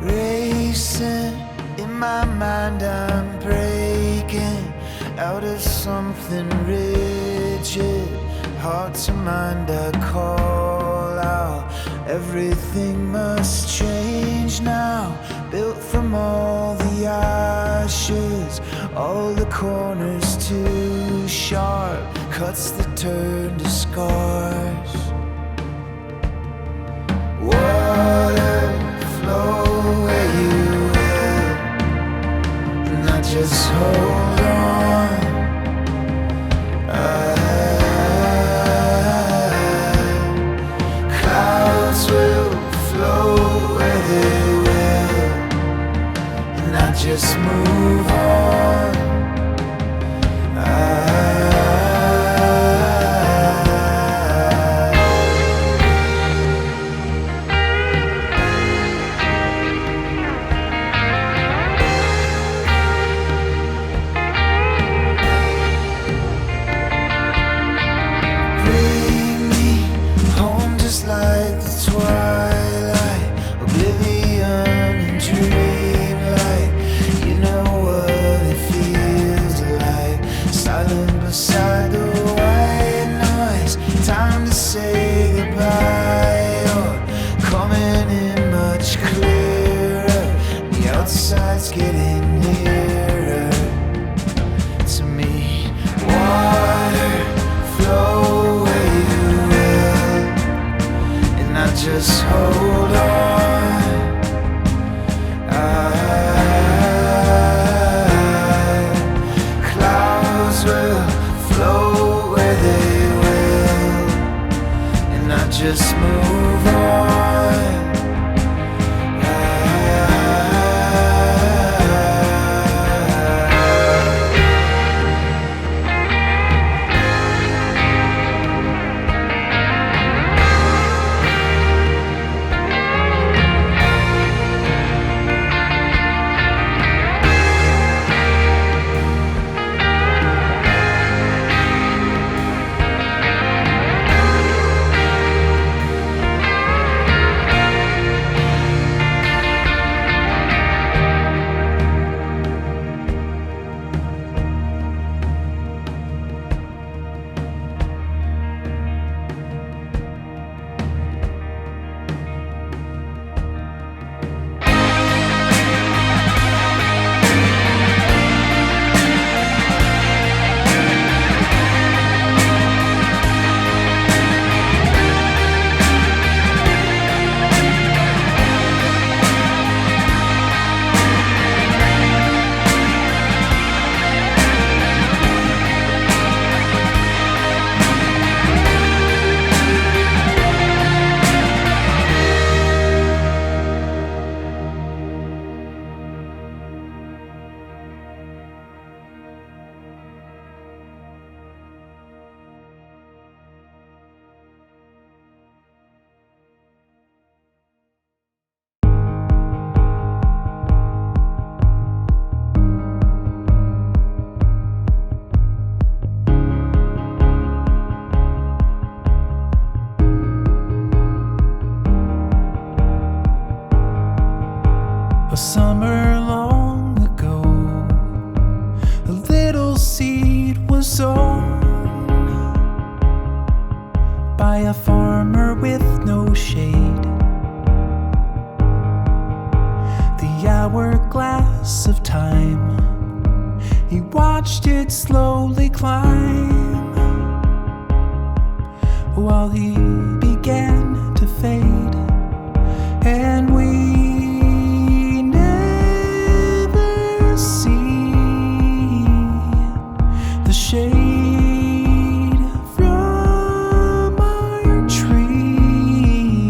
Racing in my mind, I'm breaking out of something rigid. Heart to mind, I call out. Everything must change now. Built from all the ashes, all the corners too sharp, cuts that turn to scars. Water flow where you will, and I just hold on. Clouds will flow where they will, and I just move on. Beside the white noise, time to say goodbye. You're coming in much clearer. The outside's getting nearer to me. Water flow where you will, and I just hold on. Just move on. A summer long ago, a little seed was sown by a farmer with no shade. The hourglass of time, he watched it slowly climb while he began to fade, and we shade from our tree.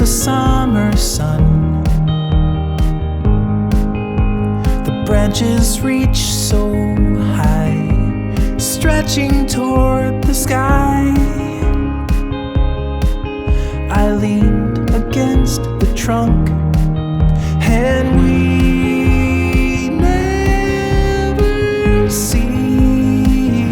the summer sun. The branches reach so high, stretching toward the sky. I leaned against the trunk, and we never see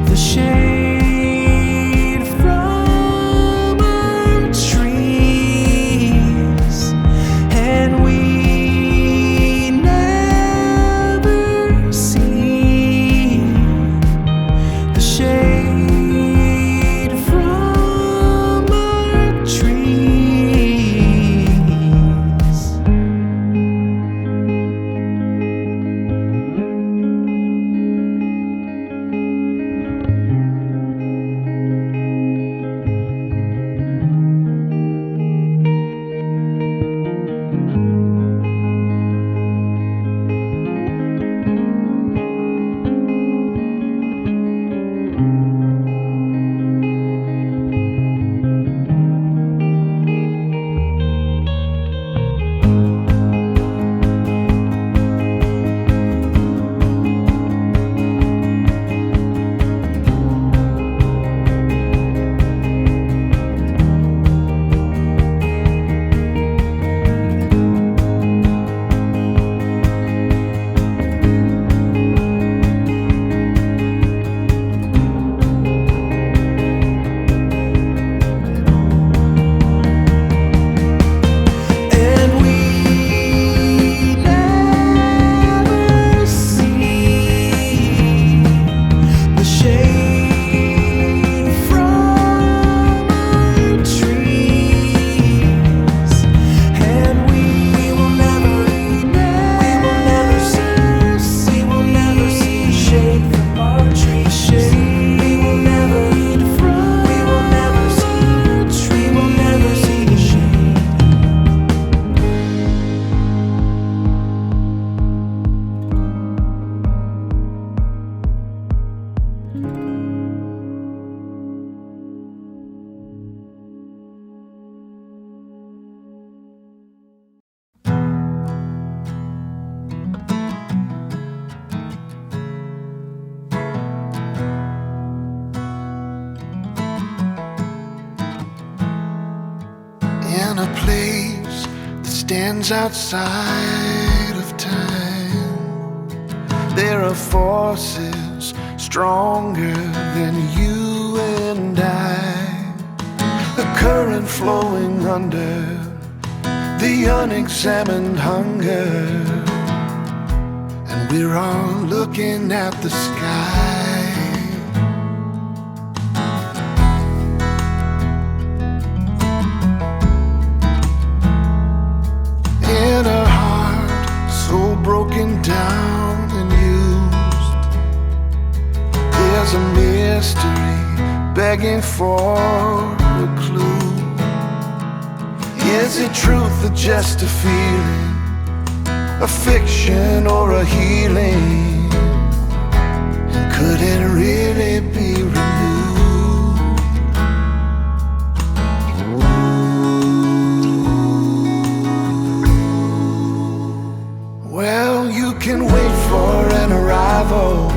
the shade from our trees, and we never see the shade from our trees. In a place that stands outside of time, there are forces stronger than you and I. A current flowing under the unexamined hunger, and we're all looking at the sky. In a heart so broken down and used, there's a mystery begging for a clue. Is it truth or just a feeling, a fiction or a healing? And could it really be renewed? Well, you can wait for an arrival,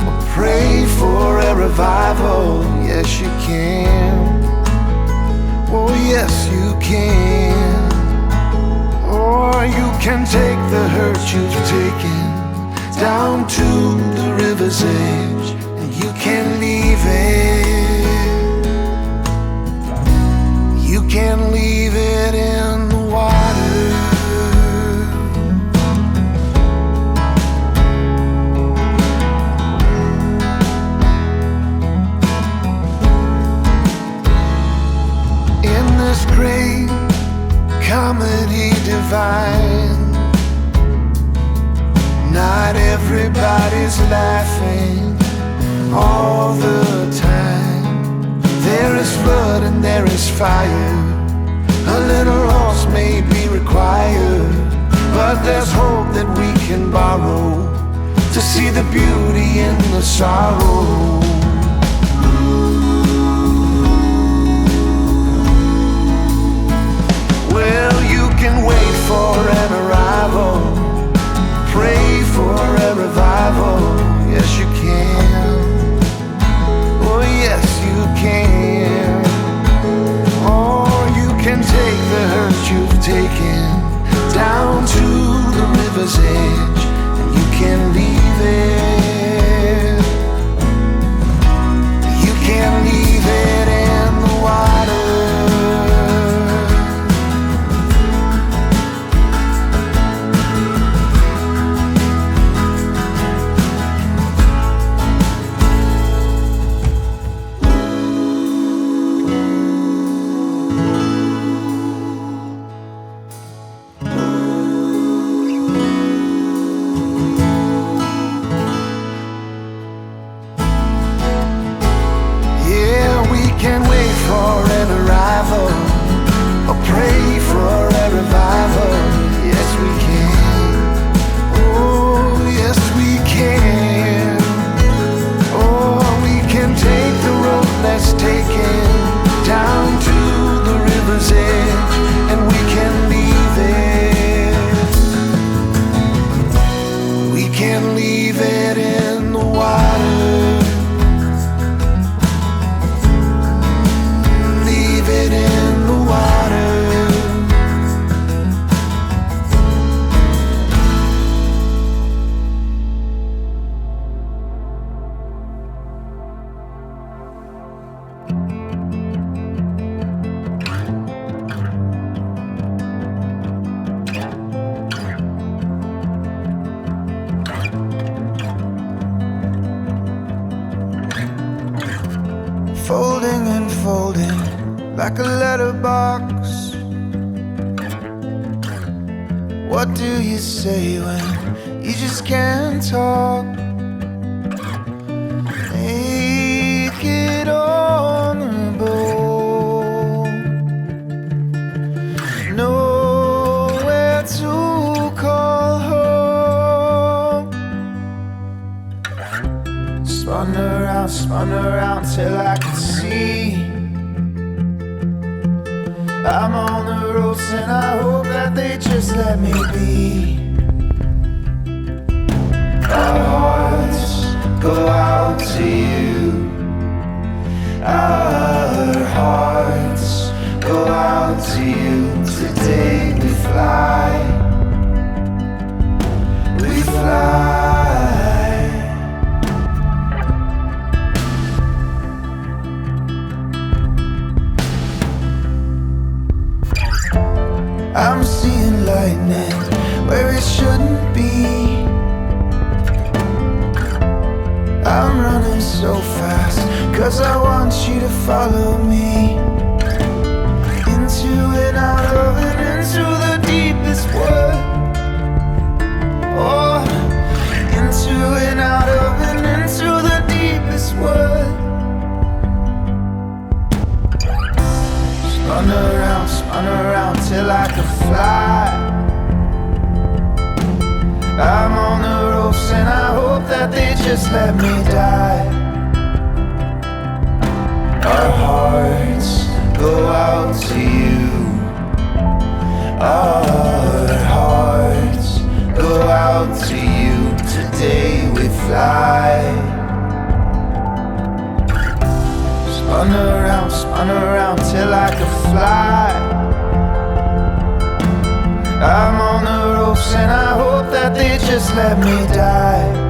or pray for a revival. Yes, you can. Oh, yes, you can. Or you can take the hurt you've taken down to the river's edge, and you can leave it. You can leave it in the water. In this great comedy divine, not everybody's laughing all the time. There is flood and there is fire, a little loss may be required, but there's hope that we can borrow to see the beauty in the sorrow. taken down to the river's edge, and you can leave it. You can leave it in the water. Or pray for a revival. Yes, we can. Oh, yes, we can. Oh, we can take the road less taken down to the river's edge, and we can leave it. We can leave it in the water. Leave it in the water. Folding and folding like a letterbox. What do you say when you just can't talk? Make it honorable. Nowhere to call home. Spun around till I could see. I'm on the ropes and I hope that they just let me be. Our hearts go out to you. Our hearts go out to you. Today we fly. We fly. I'm seeing lightning where it shouldn't be. I'm running so fast 'cause I want you to follow me. Into and out of and into the deepest wood. Oh, into and out of and into the deepest wood. Spun around till I could fly. I'm on the ropes and I hope that they just let me die. Our hearts go out to you. Our hearts go out to you. Today we fly. Spun around till I could fly. I'm on the ropes and I hope that they just let me die.